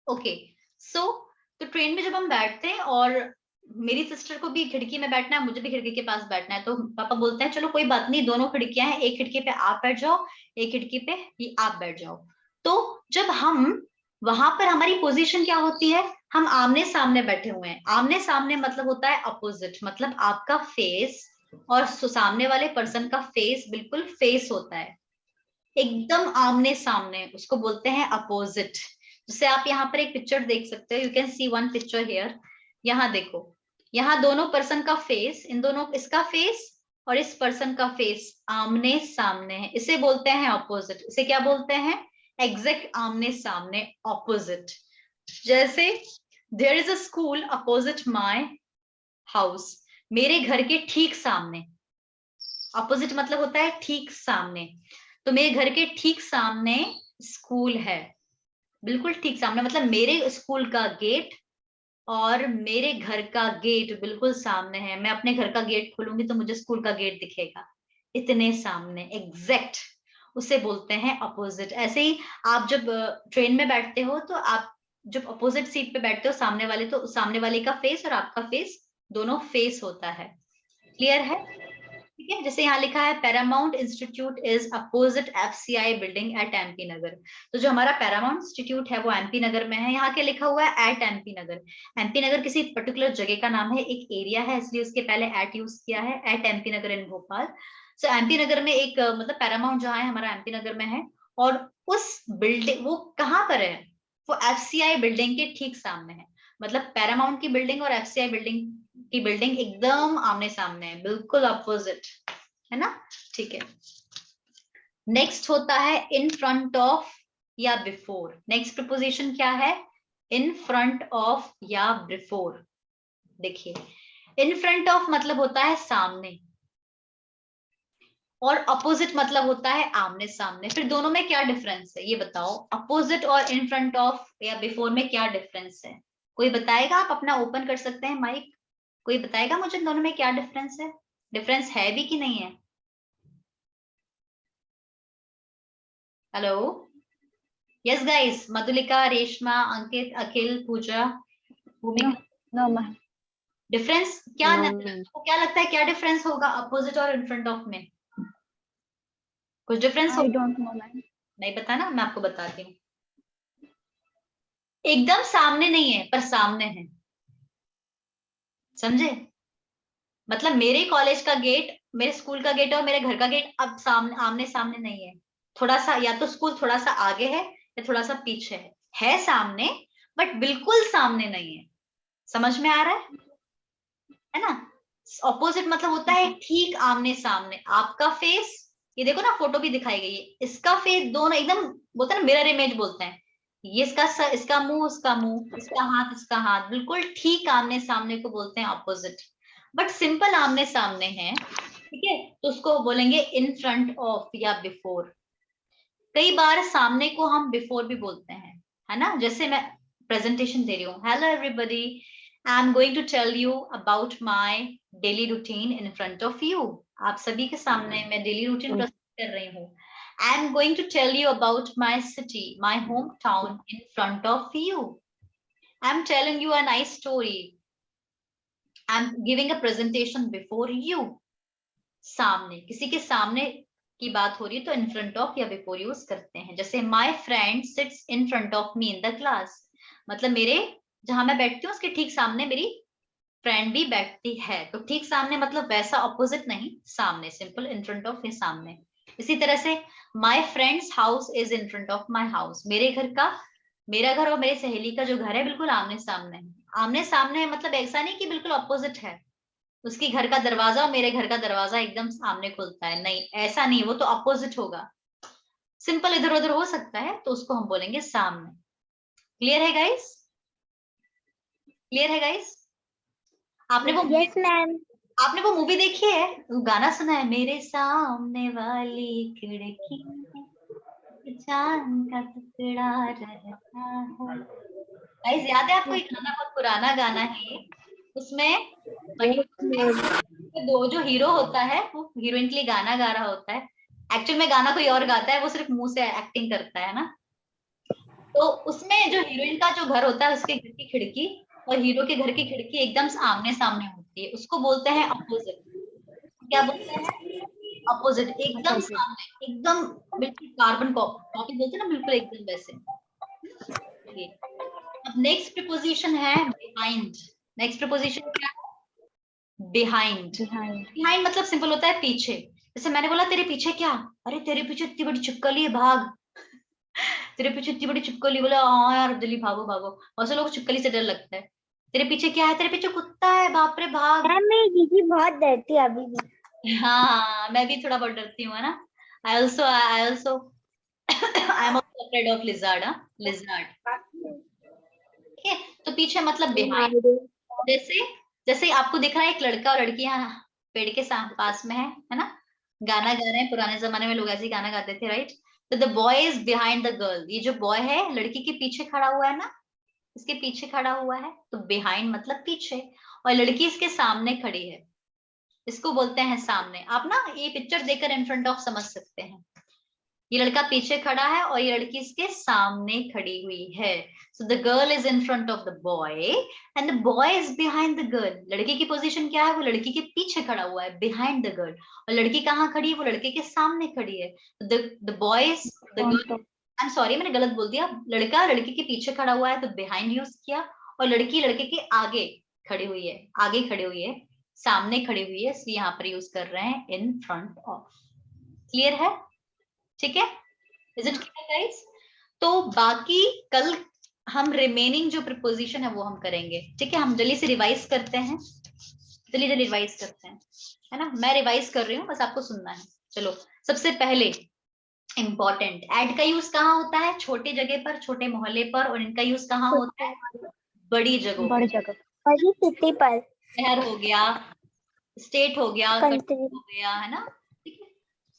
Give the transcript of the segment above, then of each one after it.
Okay so तो train में जब हम बैठते हैं और मेरी सिस्टर को भी खिड़की में बैठना है, मुझे भी खिड़की के पास बैठना है, तो पापा बोलते हैं चलो कोई बात नहीं, दोनों खिड़कियां हैं, एक खिड़की पे आप बैठ जाओ, एक खिड़की पे ये आप बैठ जाओ। तो जब हम वहां पर, हमारी पोजीशन क्या होती है, हम आमने सामने बैठे हुए हैं। आमने सामने मतलब होता है अपोजिट, मतलब आपका फेस और सामने वाले पर्सन का फेस बिल्कुल फेस होता है, एकदम आमने सामने, उसको बोलते हैं अपोजिट। जैसे आप यहाँ पर एक पिक्चर देख सकते हो, you can see one picture here. यहाँ देखो, यहाँ दोनों पर्सन का फेस, इन दोनों, इसका फेस और इस पर्सन का फेस आमने सामने है, इसे बोलते हैं अपोजिट। इसे क्या बोलते हैं, एग्जैक्ट आमने सामने, ऑपोजिट। जैसे there is a school opposite my house, मेरे घर के ठीक सामने। अपोजिट मतलब होता है ठीक सामने, तो मेरे घर के ठीक सामने स्कूल है, बिल्कुल ठीक सामने, मतलब मेरे स्कूल का गेट और मेरे घर का गेट बिल्कुल सामने है। मैं अपने घर का गेट खोलूंगी तो मुझे स्कूल का गेट दिखेगा, इतने सामने, एग्जैक्ट, उसे बोलते हैं अपोजिट। ऐसे ही आप जब ट्रेन में बैठते हो तो आप जब अपोजिट सीट पे बैठते हो सामने वाले, तो सामने वाले का फेस और आपका फेस दोनों फेस होता है। क्लियर है? ठीक है। जैसे यहाँ लिखा है Paramount institute is opposite FCI building at MP Nagar. तो जो हमारा पैरामाउंट इंस्टीट्यूट है वो एमपी नगर में है। यहाँ क्या लिखा हुआ है, एट एमपी नगर। एमपी नगर किसी पर्टिकुलर जगह का नाम है, एक एरिया है, इसलिए उसके पहले एट यूज किया है, एट एमपी नगर इन भोपाल। सो एमपी नगर में एक मतलब पैरामाउंट जहाँ है हमारा एमपी नगर में है, और उस बिल्डिंग वो कहाँ पर है, वो एफसीआई बिल्डिंग के ठीक सामने है। मतलब पैरामाउंट की बिल्डिंग और एफसीआई बिल्डिंग की बिल्डिंग एकदम आमने सामने है, बिल्कुल अपोजिट, है ना? ठीक है। नेक्स्ट होता है इन फ्रंट ऑफ या बिफोर। नेक्स्ट प्रीपोजिशन क्या है, इन फ्रंट ऑफ या बिफोर। देखिए, इन फ्रंट ऑफ मतलब होता है सामने, और अपोजिट मतलब होता है आमने सामने। फिर दोनों में क्या डिफरेंस है ये बताओ, अपोजिट और इन फ्रंट ऑफ या बिफोर में क्या डिफरेंस है? कोई बताएगा? आप अपना ओपन कर सकते हैं माइक, कोई बताएगा मुझे दोनों में क्या डिफरेंस है? डिफरेंस है भी कि नहीं है? Hello, yes guys, Madhulika, Reshma, Ankit, Akhil, Pooja, Bhumika. No ma'am. Difference क्या No, नजर, ma'am. आपको क्या लगता है क्या डिफरेंस होगा अपोजिट और इन फ्रंट ऑफ में? कुछ डिफरेंस I होगा? don't know, ma'am. नहीं पता ना, मैं आपको बताती हूँ। एकदम सामने नहीं है पर सामने है, समझे? मतलब मेरे कॉलेज का गेट, मेरे स्कूल का गेट और मेरे घर का गेट अब सामने, आमने सामने नहीं है। थोड़ा सा, या तो स्कूल थोड़ा सा आगे है या थोड़ा सा पीछे है सामने, बट बिल्कुल सामने नहीं है। समझ में आ रहा है ना? ऑपोजिट मतलब होता है ठीक आमने सामने, आपका फेस, ये देखो ना फोटो भी दिखाई गई है, इसका फेस दोनों एकदम, बोलते हैं ना मिरर इमेज बोलते हैं, ये इसका सर, इसका मुंह, उसका मुंह, इसका हाथ, इसका हाथ, बिल्कुल ठीक आमने सामने को बोलते हैं ऑपोजिट। बट सिंपल आमने सामने है, ठीक है, तो उसको बोलेंगे इन फ्रंट ऑफ या बिफोर। कई बार सामने को हम बिफोर भी बोलते हैं, है ना? जैसे मैं प्रेजेंटेशन दे रही हूँ, hello everybody, I am going to tell you about my daily routine in front of you. आप सभी के सामने मैं डेली रूटीन प्रस्तुत कर रही हूँ। I am going to tell you about my city, my home town in front of you. I am telling you a nice story, I am giving a presentation before you. सामने, किसी के सामने की बात हो रही है तो इन फ्रंट ऑफ या बिफोर यूज करते हैं। जैसे my friend sits in front of me in the class, मतलब मेरे, जहां मैं बैठती हूँ उसके ठीक सामने मेरी फ्रेंड भी बैठती है। तो ठीक सामने मतलब वैसा ऑपोजिट नहीं, सामने, सिंपल इन फ्रंट ऑफ या सामने। इसी तरह से my friends house is in front of my house, मेरे घर का, मेरा घर और मेरे सहेली का जो घर है बिल्कुल आमने सामने है। आमने सामने है मतलब ऐसा नहीं कि बिल्कुल ऑपोजिट है, उसकी घर का दरवाजा और मेरे घर का दरवाजा एकदम सामने खुलता है, नहीं, ऐसा नहीं, वो तो अपोजिट होगा। सिंपल इधर उधर हो सकता है तो उसको हम बोलेंगे सामने। क्लियर है गाइस? क्लियर है गाइस? आपने वो मूवी, Yes, ma'am. आपने वो मूवी देखी है, वो गाना सुना है, मेरे सामने वाली खिड़की में चांद का टुकड़ा रहता है। गाइस याद है आपको? ये गाना बहुत पुराना गाना है ये। उसमें Yes, उसमें ma'am. दो, जो हीरो होता है वो हीरोइन के लिए गाना गा रहा होता है, एक्चुअल में गाना कोई और गाता है, वो सिर्फ मुंह से एक्टिंग करता है ना। तो उसमें जो हीरोइन का जो घर होता है, उसके घर की खिड़की और हीरो के घर की खिड़की एकदम आमने सामने होती है, उसको बोलते हैं अपोजिट। क्या बोलते हैं? अपोजिट, एकदम अपोजिट। सामने, एकदम बिल्कुल कार्बन कॉपी बोलते हैं ना, बिल्कुल एकदम वैसे। चलिए, अब नेक्स्ट प्रीपोजिशन है बिहाइंड। नेक्स्ट प्रीपोजिशन क्या है? बिहाइंड। बिहाइंड। बिहाइंड मतलब सिंपल होता है पीछे। जैसे मैंने बोला तेरे पीछे क्या, अरे तेरे पीछे इतनी बड़ी छिपकली है, भाग। तेरे पीछे इतनी बड़ी छिपकली, बोला हाँ यार जल्दी भागो भागो। और सब लोग को छिपकली से डर लगता है। तेरे पीछे क्या है? तेरे पीछे कुत्ता है, बाप रे भाग। मैम मेरी दीदी बहुत डरती है अभी भी। हाँ, मैं भी थोड़ा बहुत डरती हूँ, है ना। I also I am also afraid of lizard, lizard. ठीक है, तो पीछे मतलब बिहाइंड। जैसे, जैसे आपको दिख रहा है एक लड़का और लड़की यहाँ पेड़ के पास में है ना, गाना गा रहे हैं। पुराने जमाने में लोग ऐसे ही गाना गाते थे, राइट। तो the boy is behind the girl, ये जो बॉय है लड़की के पीछे खड़ा हुआ है ना, इसके पीछे खड़ा हुआ है, तो बिहाइंड मतलब पीछे। और लड़की इसके सामने खड़ी है, इसको बोलते हैं सामने। आप ना ये पिक्चर देखकर इन फ्रंट ऑफ समझ सकते हैं। ये लड़का पीछे खड़ा है और ये लड़की इसके सामने खड़ी हुई है। So the girl is in front of the boy and the boy is behind the girl. लड़की की पोजीशन क्या है? वो लड़की के पीछे खड़ा हुआ है, बिहाइंड द गर्ल। और लड़की कहाँ खड़ी है? वो लड़के के सामने खड़ी है। The boys, the girl, I am sorry मैंने गलत बोल दिया। लड़का लड़की के पीछे खड़ा हुआ है तो बिहाइंड यूज किया, और लड़की लड़के के आगे खड़ी हुई है, आगे खड़ी हुई है, सामने खड़ी हुई है, इसलिए यहाँ पर यूज कर रहे हैं इन फ्रंट ऑफ। क्लियर है? ठीक है, इज इट क्लियर गाइस? तो बाकी कल हम रिमेनिंग जो प्रिपोजिशन है वो हम करेंगे। ठीक है, हम जल्दी से रिवाइज करते हैं, जल्दी जल्दी रिवाइज करते हैं, है ना। मैं रिवाइज कर रही हूँ, बस आपको सुनना है। चलो, सबसे पहले इंपॉर्टेंट, एड का यूज कहाँ होता है? छोटे जगह पर, छोटे मोहल्ले पर। और इनका यूज कहाँ होता है? बड़ी जगहों बड़ी पर। जगह, बड़ी सिटी पर, शहर हो गया, स्टेट हो गया, कंट्री। कंट्री हो गया, है ना। ठीक है,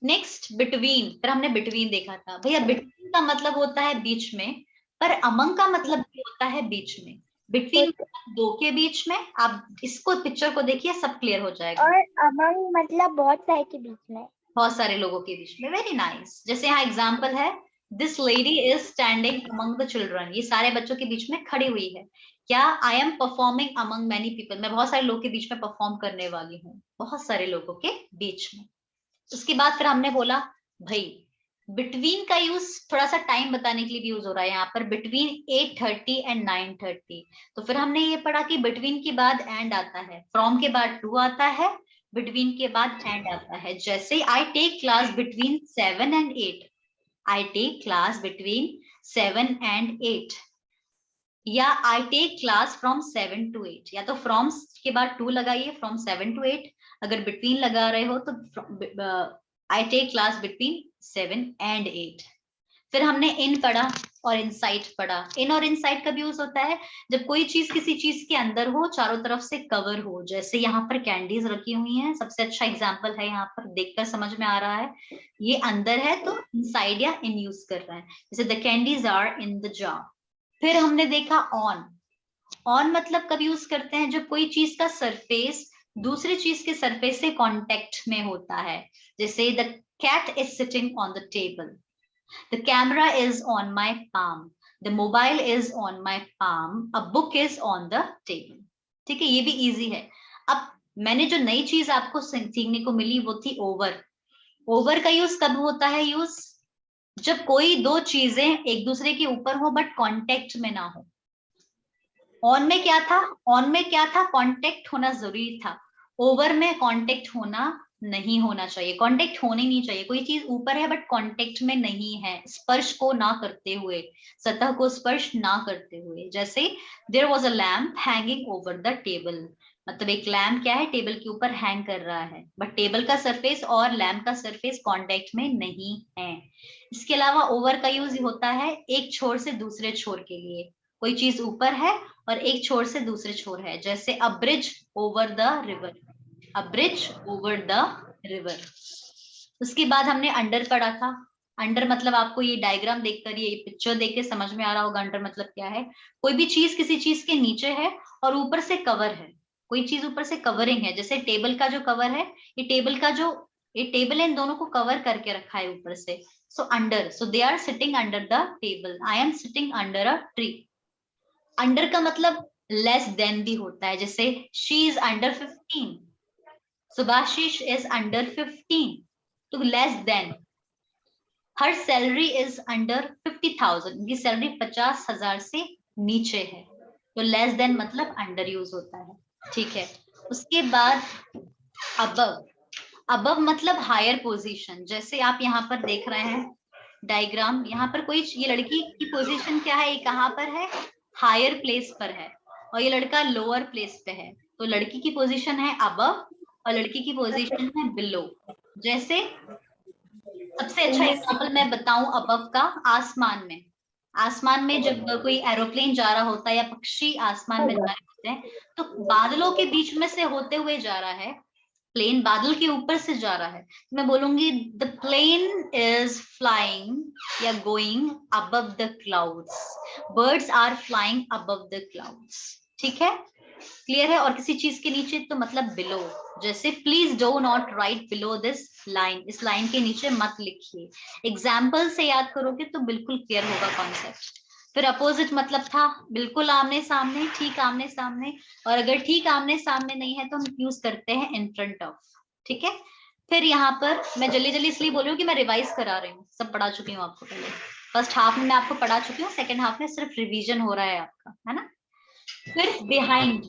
नेक्स्ट बिटवीन। फिर हमने बिटवीन देखा था भैया, बिटवीन का मतलब होता है बीच में, पर अमंग का मतलब भी होता है बीच में। बिटवीन मतलब दो के बीच में। आप इसको पिक्चर को देखिए, सब क्लियर हो जाएगा। और अमंग मतलब बहुत सारे के बीच में। बहुत सारे लोगों के बीच में, वेरी नाइस। जैसे यहाँ एग्जाम्पल है, this lady is standing among the children, ये सारे बच्चों के बीच में खड़ी हुई है। क्या? I am performing among many people, मैं बहुत सारे लोगों के बीच में परफॉर्म करने वाली हूँ, बहुत सारे लोगों के बीच में। उसके बाद फिर हमने बोला भाई, बिटवीन का यूज थोड़ा सा टाइम बताने के लिए भी यूज हो रहा है यहाँ पर, बिटवीन 8:30 एंड 9:30। तो फिर हमने ये पढ़ा कि बिटवीन के बाद एंड आता है, फ्रॉम के बाद टू आता है, बिटवीन के बाद एंड आता है। जैसे I take class between 7 and 8, I take class between 7 and 8, या I take class from 7 to 8। या तो फ्रॉम के बाद टू लगाइए, फ्रॉम 7 to 8। अगर बिटवीन लगा रहे हो तो I take class between 7 and 8। फिर हमने इन पढ़ा और इनसाइड पढ़ा। इन और इनसाइड कब यूज होता है? जब कोई चीज किसी चीज के अंदर हो, चारों तरफ से कवर हो। जैसे यहाँ पर कैंडीज रखी हुई हैं, सबसे अच्छा एग्जांपल है, यहाँ पर देखकर समझ में आ रहा है ये अंदर है, तो इनसाइड या इन यूज कर रहे हैं। जैसे the candies are in the jar. फिर हमने देखा ऑन। ऑन मतलब कब यूज करते हैं? जब कोई चीज का सरफेस दूसरी चीज के सरफेस से कांटेक्ट में होता है। जैसे the cat is sitting on the table, the camera is on my palm, the mobile is on my palm, a book is on the table. ठीक है, ये भी इजी है। अब मैंने जो नई चीज आपको सीखने को मिली वो थी ओवर। ओवर का यूज कब होता है? यूज जब कोई दो चीजें एक दूसरे के ऊपर हो बट कांटेक्ट में ना हो। ऑन में क्या था? ऑन में क्या था? कांटेक्ट होना जरूरी था। ओवर में कांटेक्ट होना नहीं होना चाहिए, कांटेक्ट होने नहीं चाहिए। कोई चीज ऊपर है बट कांटेक्ट में नहीं है, स्पर्श को ना करते हुए, सतह को स्पर्श ना करते हुए। जैसे there was a lamp hanging over the table, मतलब एक लैम्प क्या है? टेबल के ऊपर हैंग कर रहा है, बट टेबल का सरफेस और लैम्प का सरफेस कांटेक्ट में नहीं है। इसके अलावा ओवर का यूज होता है एक छोर से दूसरे छोर के लिए। कोई चीज ऊपर है और एक छोर से दूसरे छोर है। जैसे अ bridge over the river, a bridge over the river. उसके बाद हमने अंडर पढ़ा था। अंडर मतलब आपको ये डायग्राम देखकर, ये पिक्चर देख के समझ में आ रहा होगा अंडर मतलब क्या है। कोई भी चीज किसी चीज के नीचे है और ऊपर से कवर है, कोई चीज ऊपर से कवरिंग है। जैसे टेबल का जो कवर है, ये टेबल का जो ये टेबल इन दोनों को कवर करके रखा है ऊपर से. So under, so they are sitting under the table. I am sitting under a tree. Under का मतलब लेस देन भी होता है, जैसे she is under 15, Subhashish is under 15, तो less than. Her salary is under 50,000, उनकी सैलरी 50,000 से नीचे है, तो लेस देन मतलब अंडर यूज होता है. ठीक है. उसके बाद अबव. अबव मतलब हायर पोजीशन. जैसे आप यहाँ पर देख रहे हैं डायग्राम, यहाँ पर कोई, ये लड़की की पोजीशन क्या है, ये कहाँ पर है, हायर प्लेस पर है, और ये लड़का लोअर प्लेस पे है. तो लड़की की पोजीशन है अबव और लड़की की पोजीशन है बिलो. जैसे सबसे अच्छा एग्जांपल मैं बताऊं अबव का, आसमान में. आसमान में जब कोई एरोप्लेन जा रहा होता है या पक्षी आसमान में जा रहे होते हैं, तो बादलों के बीच में से होते हुए जा रहा है, प्लेन बादल के ऊपर से जा रहा है, मैं बोलूंगी द प्लेन इज फ्लाइंग या going above the clouds. Birds are flying above the clouds. ठीक है, क्लियर है. और किसी चीज के नीचे तो मतलब बिलो. जैसे please do not right below this line, इस लाइन के नीचे मत लिखिए. एग्जाम्पल से याद करोगे तो बिल्कुल क्लियर होगा कॉन्सेप्ट. फिर अपोजिट मतलब था बिल्कुल आमने सामने, ठीक आमने सामने, और अगर ठीक आमने सामने नहीं है तो हम यूज करते हैं इन फ्रंट ऑफ. ठीक है. फिर यहाँ पर मैं जल्दी जल्दी इसलिए बोल रही हूँ कि मैं रिवाइज करा रही हूँ, सब पढ़ा चुकी हूँ आपको पहले. फर्स्ट हाफ में मैं आपको पढ़ा चुकी हूँ, सेकेंड हाफ में सिर्फ रिविजन हो रहा है आपका, है ना. फिर बिहाइंड.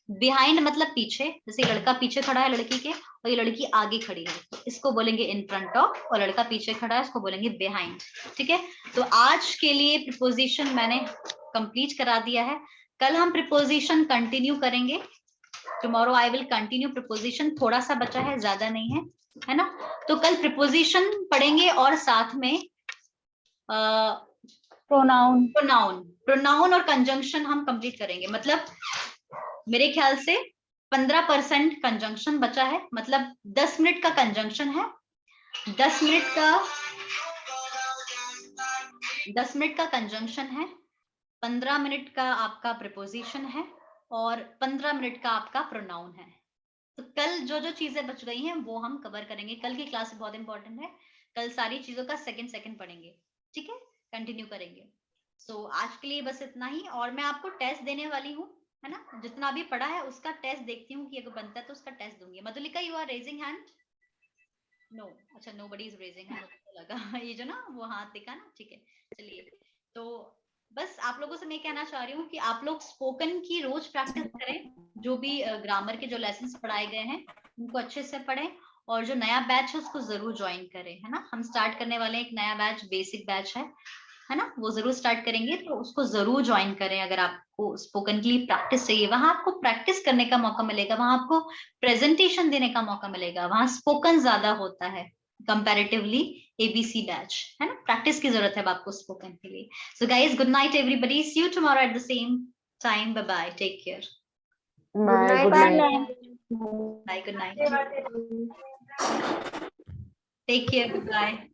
बिहाइंड मतलब पीछे. जैसे लड़का पीछे खड़ा है लड़की के और ये लड़की आगे खड़ी है, तो इसको बोलेंगे इन फ्रंट ऑफ, और लड़का पीछे खड़ा है इसको बोलेंगे बिहाइंड. ठीक है. तो आज के लिए प्रिपोजिशन मैंने कंप्लीट करा दिया है. कल हम प्रिपोजिशन कंटिन्यू करेंगे. Tomorrow I will continue preposition. थोड़ा सा बचा है, ज्यादा नहीं है, है ना. तो कल प्रिपोजिशन पढ़ेंगे और साथ में प्रोनाउन. प्रोनाउन और कंजंक्शन हम कंप्लीट करेंगे. मतलब मेरे ख्याल से 15% कंजंक्शन बचा है, मतलब 10 मिनट का कंजंक्शन है, 10 मिनट का कंजंक्शन है, 15 मिनट का आपका प्रिपोजिशन है, और 15 मिनट का आपका प्रोनाउन है. तो कल जो जो चीजें बच गई हैं वो हम कवर करेंगे. कल की क्लास बहुत इंपॉर्टेंट है, कल सारी चीजों का सेकंड पढ़ेंगे. ठीक है, कंटिन्यू करेंगे. सो आज के लिए बस इतना ही, और मैं आपको टेस्ट देने वाली हूँ, है ना. जितना भी पढ़ा है उसका टेस्ट देखती हूँ कि अगर बनता है तो उसका टेस्ट दूंगी. Madhulika, you are raising hand. No, अच्छा, नोबडी इज रेजिंग हैंड. लगा ये जो ना वो हाथ दिखा ना. ठीक है, चलिए. तो बस आप लोगों से मैं कहना चाह रही हूँ कि आप लोग स्पोकन की रोज प्रैक्टिस करें. जो भी ग्रामर के जो लेसन्स पढ़ाए गए हैं उनको अच्छे से पढ़ें, और जो नया बैच है उसको जरूर ज्वाइन करें, है ना. हम स्टार्ट करने वाले हैं एक नया बैच, बेसिक बैच है ना, वो जरूर स्टार्ट करेंगे, तो उसको जरूर ज्वाइन करें. अगर आपको स्पोकन के लिए प्रैक्टिस चाहिए, वहां आपको प्रैक्टिस करने का मौका मिलेगा, वहां आपको प्रेजेंटेशन देने का मौका मिलेगा, वहां स्पोकन ज्यादा होता है कंपैरेटिवली एबीसी बैच, है ना. प्रैक्टिस की जरूरत है आपको स्पोकन के लिए. So guys, good night everybody, see you tomorrow at the same time. Bye bye, take care. Bye. Good night. Bye, good night, take care, bye.